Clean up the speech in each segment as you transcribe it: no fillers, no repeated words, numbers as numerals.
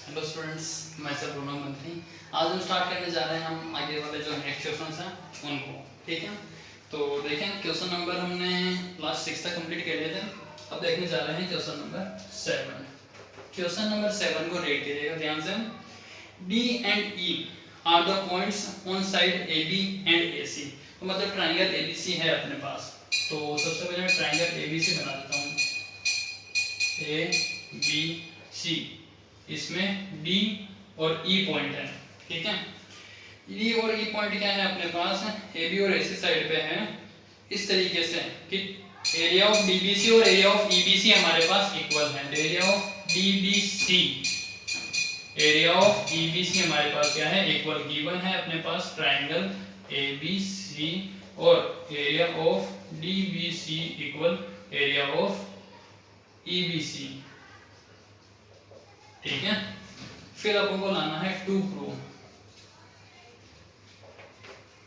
Hello students, मैं सब programme मंत्री। आज हम स्टार्ट करने जा रहे हैं हम आगे वाले जो नेक्स्ट क्वेश्चन हैं उनको। ठीक है, तो देखें क्वेश्चन नंबर हमने लास्ट 6 तक कंप्लीट कर लिए थे। अब देखने जा रहे हैं क्वेश्चन नंबर 7। क्वेश्चन नंबर 7 को रेड कीजिएगा ध्यान से। D and E are the points on side A B and A C. तो मतलब ट्राइंगल ए बी सी है अपने पास। तो सबसे पहले मैं ट्राइंगल ए बी सी बना देता हूँ, ए बी सी। इसमें डी और ई पॉइंट है। ठीक है, डी और ई पॉइंट क्या है अपने पास, ए बी और ए सी साइड पे है इस तरीके से कि area of D B C और area of E B C हमारे पास इक्वल है। Area of D B C, area of E B C हमारे पास क्या है, इक्वल गिवन है अपने पास ट्राइंगल ए बी सी, और area of D B C equal area of E B C. ठीक है, फिर अपन को लाना है टू प्रूव।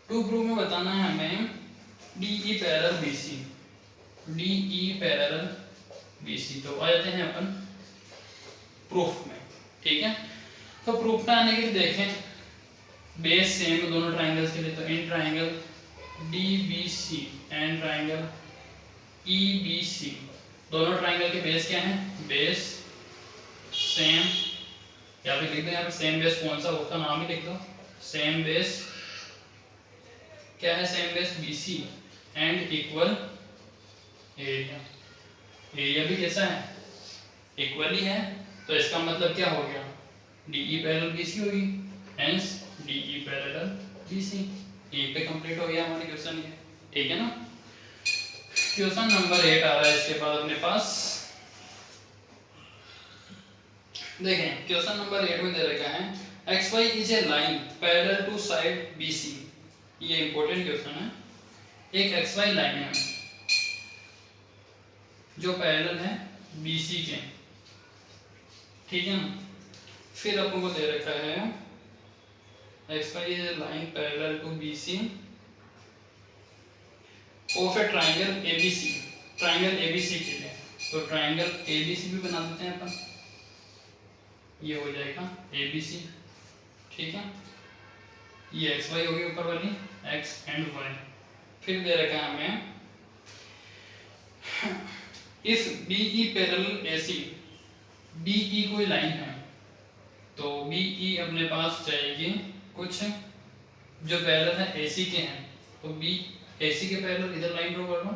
टू प्रूव में बताना है हमें D E parallel B C, D E parallel B C. तो आ जाते हैं अपन प्रूफ में। ठीक है, तो प्रूफ में आने के लिए देखें बेस सेम दोनों ट्राइंगल्स के लिए। तो in triangle D B C and triangle E B C, दोनों ट्राइंगल के बेस क्या है, बेस सेम। या फिर लिख दो यहाँ पे सेम बेस कौन सा, उसका नाम ही लिख दो। सेम बेस क्या है, same base B C and equal area. Area भी कैसा है, इक्वल ही है। तो इसका मतलब क्या हो गया, डीई पैरेलल बीसी होगी, हेंस डीई पैरेलल बीसी। यहीं पे कंप्लीट हो गया हमारे क्वेश्चन ये। ठीक है ना। क्वेश्चन नंबर 8 आ रहा है इसके बाद अपने पास। देखें क्वेश्चन नंबर 8 में दे रखा है X Y is a line parallel to side B C. ये इंपॉर्टेंट क्वेश्चन है। एक एक्स वाई लाइन है जो पैरेलल है बी सी के। ठीक है ना। फिर अपन को दे रखा है X Y is a line parallel to B C of a triangle A B C. Triangle A B C के लिए तो ट्राइंगल ए बी सी भी बना देते हैं अपन। ये हो जाएगा ए बी सी। ठीक है, ये एक्स वाई होगी ऊपर वाली, एक्स एंड वाई। फिर दे रखा है हमें if B E parallel A C, B E कोई लाइन है तो बी ई अपने पास जाएगी कुछ जो पैरेलल है ए सी के हैं। तो बी ए सी के पैरेलल इधर लाइन ड्रॉ कर लो,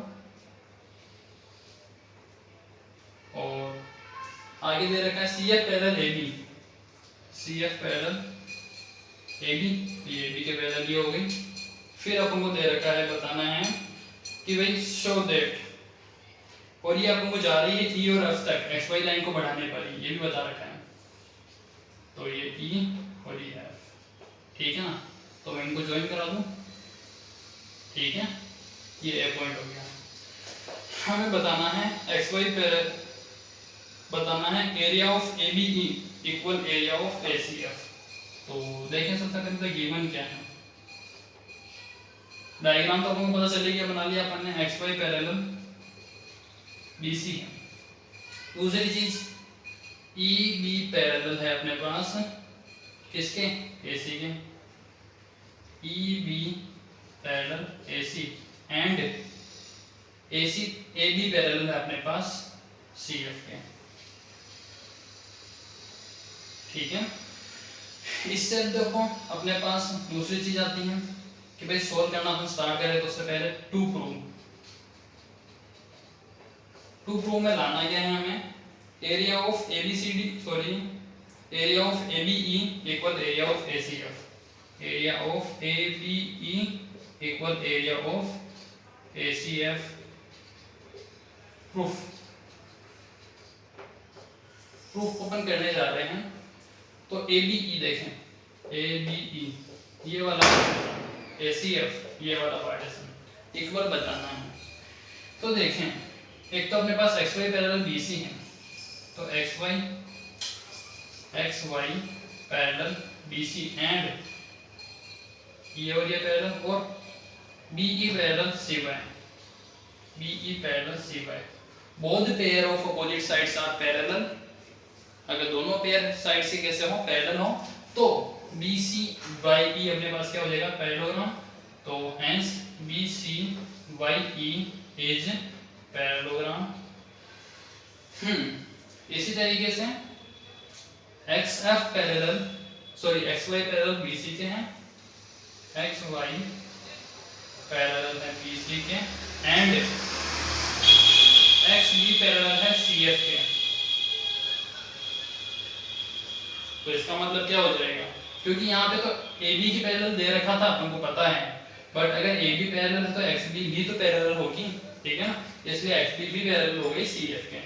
और आगे दे रखा है C F parallel A B, C F parallel A B, ये ए बी के पैरेलल ये हो गई। फिर अपन को दे रखा है बताना है कि भाई शो दैट, और ये अपन को जा रही है ई और एफ तक एक्स वाई लाइन को बढ़ाने पर, ये भी बता रखा है। तो ये ई और ये एफ। ठीक है ना, तो मैं इनको ज्वाइन करा दूं। ठीक है, ये ए पॉइंट हो गया। हमें बताना है एक्स वाई पैरेलल, बताना है area of A B E equal area of A C F. तो देखें सबसे पहले तो गिवन क्या है, डायग्राम तो आपको पता चल गया, बना लिया अपन ने। X Y parallel B C है। दूसरी चीज ई बी पैरेलल है अपने पास किसके, ए सी के। E B parallel A C and A C A B parallel है अपने पास सी एफ के। ठीक है, इससे देखो अपने पास दूसरी चीज आती है कि भाई सोल्व करना अपन स्टार्ट करें तो उससे पहले टू प्रूव। टू प्रूव में लाना क्या है हमें, area of A B C D, sorry area of A B E equal area of A C F. Area of A B E equal area of A C F. Proof, proof open करने जा रहे हैं। तो ए B ई देखें, ए B ई ये वाला ए C F ये वाला पार्टीशन इक्वल बताना है। तो देखें एक तो अपने पास X Y parallel B C है, तो X Y parallel B C and ये और ये पैरेलल, और B E parallel C Y, B E parallel C Y. Both pair of opposite sides are parallel अगर दोनों पेयर साइड से कैसे हो, पैरेलल हो, तो बी सी वाई ई अपने पास क्या हो जाएगा, पैरेललोग्राम। तो hence B C Y E is parallelogram. इसी तरीके से X F parallel, sorry X Y parallel B C के हैं, एक्स वाई पैरेलल है बी सी के, एंड एक्स बी पैरेलल है सी एफ के। तो इसका मतलब क्या हो जाएगा, क्योंकि यहाँ पे तो ए बी की पैरेलल दे रखा था, तुमको पता है, बट अगर ए बी पैरेलल है तो एक्स बी भी तो पैरेलल होगी, ठीक है ना, इसलिए एक्स बी भी पैरेलल हो गई सी एफ के।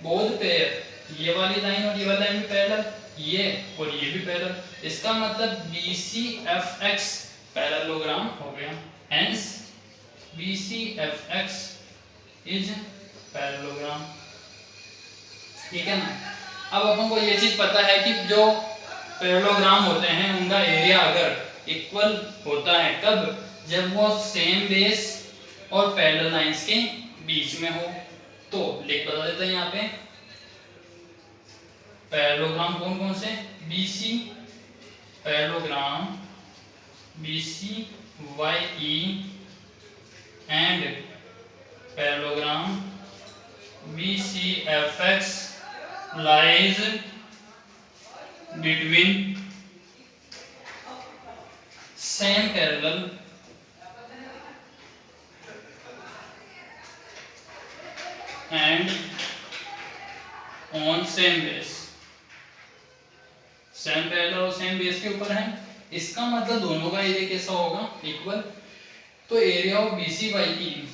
बोथ पेयर, ये वाली लाइन और ये वाली लाइन भी पैरेलल, ये और ये भी पैरेलल, इसका मतलब B C F X parallelogram हो गया। Hence B C F X is parallelogram, ठीक है ना। अब अपन को ये चीज पता है कि जो पैरेललोग्राम होते हैं उनका एरिया अगर इक्वल होता है, कब, जब वो सेम बेस और पैरेलल लाइंस के बीच में हो। तो लिख बता देते हैं यहाँ पे पैरेललोग्राम कौन कौन से, B C parallelogram B C Y E and parallelogram B C F X lies between same parallel and on same base, same parallel और सेम बेस के ऊपर है। इसका मतलब दोनों का एरिया कैसा होगा, इक्वल। तो area of B C Y E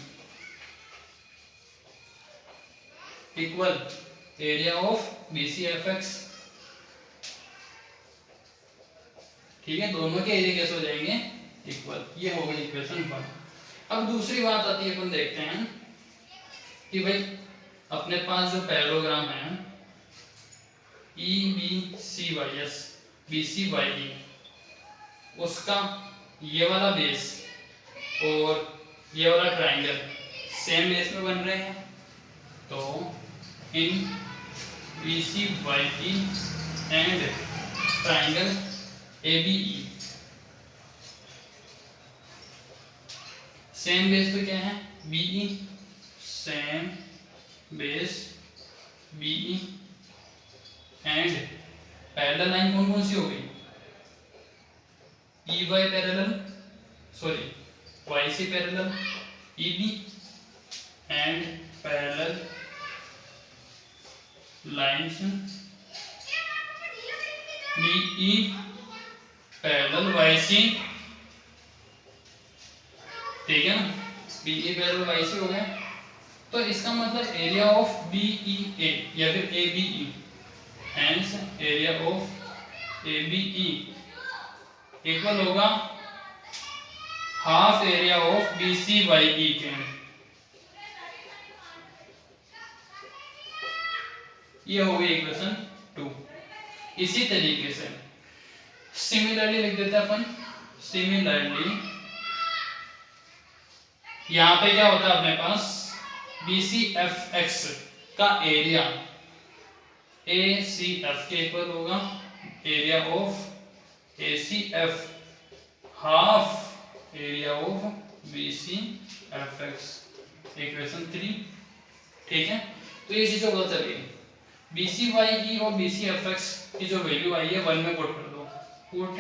equal area of B C F X, ठीक है, दोनों के एरिया कैसे हो जाएंगे, इक्वल। ये हो गई इक्वेशन 1। अब दूसरी बात आती है, अपन देखते हैं कि भाई अपने पास जो पैरेललोग्राम है E B C Y S, B C Y E, उसका ये वाला बेस और ये वाला ट्राइंगल सेम बेस में बन रहे हैं। तो इन B C Y E and triangle A B E, same base पे क्या है, B E, same base B E, and parallel line कौन कौन सी हो गई, E Y parallel, sorry Y C parallel E B, and parallel lines B E parallel Y C, ठीक है ना, B E parallel Y C हो गया। तो इसका मतलब area of B E A या फिर ए B E, hence area of A B E equal होगा half area of B C Y E के। ये हो गई इक्वेशन 2। इसी तरीके से सिमिलरली लिख देते हैं अपन, सिमिलरली यहां पे क्या होता है अपने पास, बी सी एफ एक्स का एरिया ए सी एफ के इक्वल होगा area of A C F half area of B C F X, equation 3, ठीक है। तो ये चीज पता चल गई, बी सी वाई ई और बी सी एफ एक्स की जो वैल्यू आई है 1 में पुट कर दो, पुट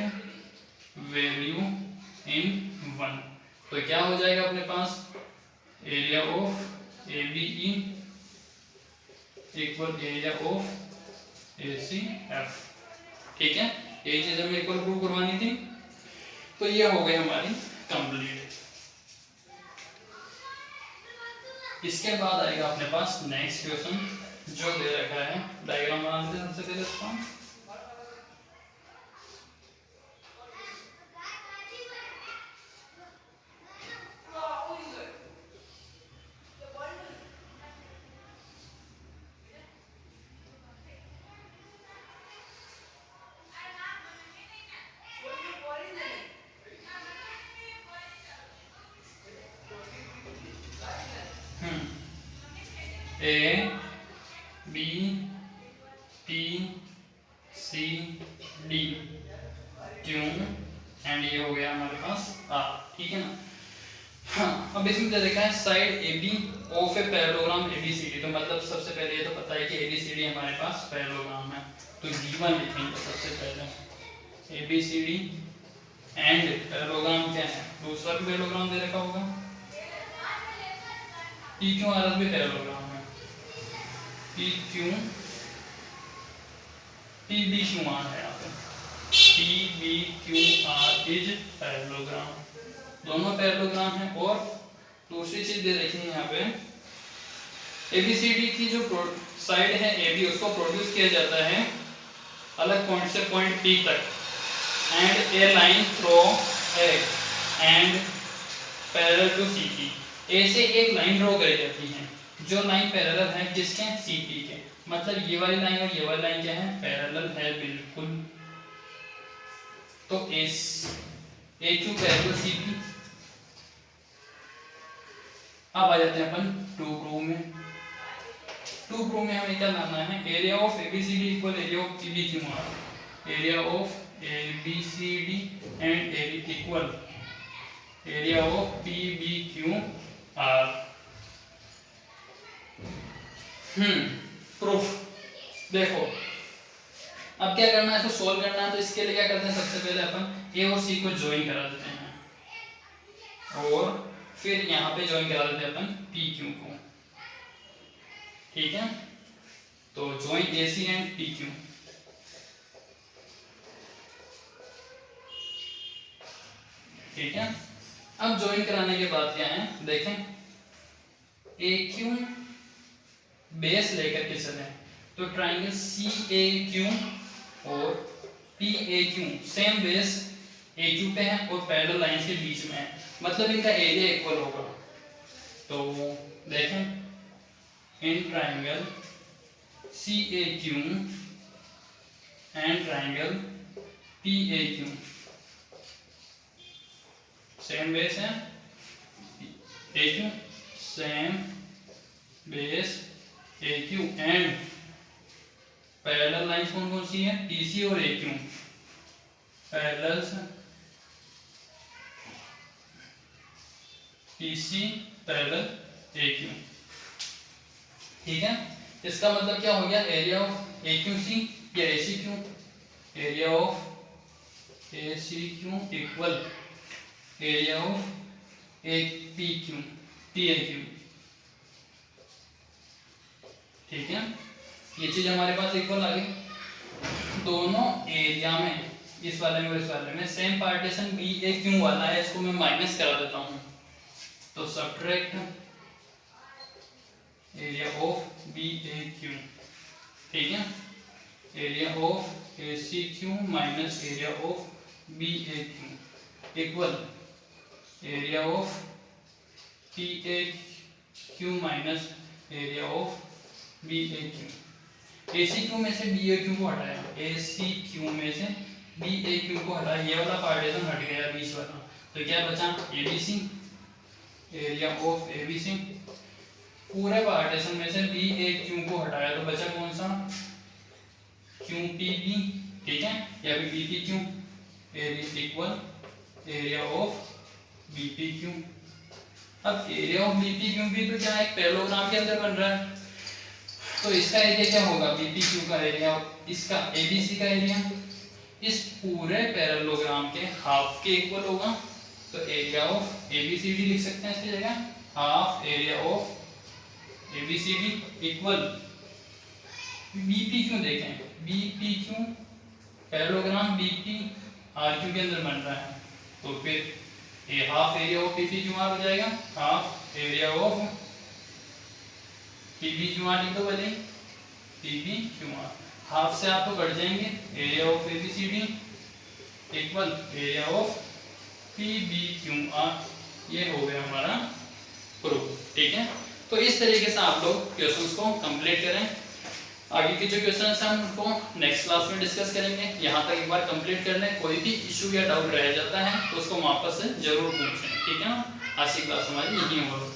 वैल्यू इन 1, तो क्या हो जाएगा अपने पास, area of A B E equal area of A C F, ठीक है। ये चीज हमें इक्वल प्रूव करवानी थी। तो ये हो गई हमारी कंप्लीट। इसके बाद आएगा अपने पास नेक्स्ट क्वेश्चन जो दे रखा है, डायग्राम बनाते हैं सबसे पहले इसका। A B P ये हो गया हमारे पास आर, ठीक है ना। हाँ, अब इसमें देखा है side A B of a parallelogram A B C D, तो मतलब सबसे पहले ये तो पता है कि ए बी सी डी हमारे पास पैरेललोग्राम है, तो G1 लिखेंगे सबसे पहले A B C D and parallelogram क्या है, दूसरा भी पैरेललोग्राम दे रखा होगा, पी क्यू आर एस भी पैरेललोग्राम है, P Q P B Q R है यहाँ पे, P B Q R is parallelogram, दोनों पैरेललोग्राम है। और दूसरी चीज दे रखी है यहाँ पे एबीसीडी की जो साइड है AB उसको प्रोड्यूस किया जाता है अलग पॉइंट से पॉइंट P तक, and a line through A and parallel to CP, A से एक लाइन ड्रॉ करी जाती है जो लाइन पैरेलल है किसके, CP के, मतलब ये वाली लाइन और ये वाली लाइन क्या है, पैरेलल है बिल्कुल। तो AQ पैरेलल CP। अब आ जाते हैं अपन टू प्रूव में। टू प्रूव में हमें क्या लाना है, area of ABCD equal area of PBQR, area of ABCD and area equal area of PBQR। Proof देखो, अब क्या करना है, इसको सॉल्व करना है, तो इसके लिए क्या करते हैं, सबसे पहले अपन A और C को ज्वाइन करा देते हैं और फिर यहाँ पे ज्वाइन करा देते हैं अपन PQ को, ठीक है। तो ज्वाइन AC एंड PQ, ठीक है। अब ज्वाइन कराने के बाद क्या है, देखें AQ बेस लेकर के चले तो ट्राइंगल CAQ और PAQ सेम बेस AQ पे है और पैरेलल लाइंस के बीच में है, मतलब इनका एरिया इक्वल होगा। तो देखें in triangle CAQ and triangle PAQ same base है, AQ same base AQ and parallel lines कौन कौन सी है, PC और AQ, parallel PC parallel AQ, ठीक है। इसका मतलब क्या हो गया, एरिया ऑफ AQC या ACQ, area of ACQ equal area of PAQ, ठीक है। ये चीज हमारे पास इक्वल आ गई। दोनों एरिया में, इस वाले में और इस वाले में सेम पार्टीशन BAQ वाला है, इसको मैं माइनस करा देता हूं, तो सबट्रैक्ट एरिया ऑफ BAQ, ठीक है, area of ACQ minus area of BAQ equal area of PAQ minus area of BAQ। ACQ में से BAQ को हटाया, ACQ में से BAQ को हटाया, ये वाला पार्टीशन हट गया बीच वाला, तो क्या बचा ABC, एरिया ऑफ ABC, पूरे पार्टीशन में से BAQ को हटाया तो बचा कौन सा, QPB, ठीक है, या फिर BPQ, area equal area of BPQ। अब एरिया ऑफ BPQ भी तो क्या एक पैरेललोग्राम के अंदर बन रहा है, तो इसका एरिया क्या होगा, BPQ का एरिया, इसका ABC का एरिया इस पूरे पैरेललोग्राम के हाफ के इक्वल होगा, तो एरिया ऑफ ABCD लिख सकते हैं इसकी जगह, half area of ABCD equal BPQ। देखें BPQ पैरेललोग्राम BPRQ के अंदर बन रहा है, तो फिर ये हाफ एरिया ऑफ PPQR हो जाएगा, हाफ एरिया ऑफ PPQR लिख दो पहले, PPQR हाफ से आप तो कट जाएंगे, area of ABCD equal area of PBQR, ये हो गया हमारा प्रूफ, ठीक है। तो इस तरीके से आप लोग क्वेश्चंस को कंप्लीट करें। आगे के जो क्वेश्चंस हैं हम उनको नेक्स्ट क्लास में डिस्कस करेंगे, यहाँ तक एक बार कंप्लीट कर लें, कोई भी इशू या डाउट रह जाता है तो उसको वापस से जरूर पूछें, ठीक है ना। आज की क्लास हमारी यही होगी।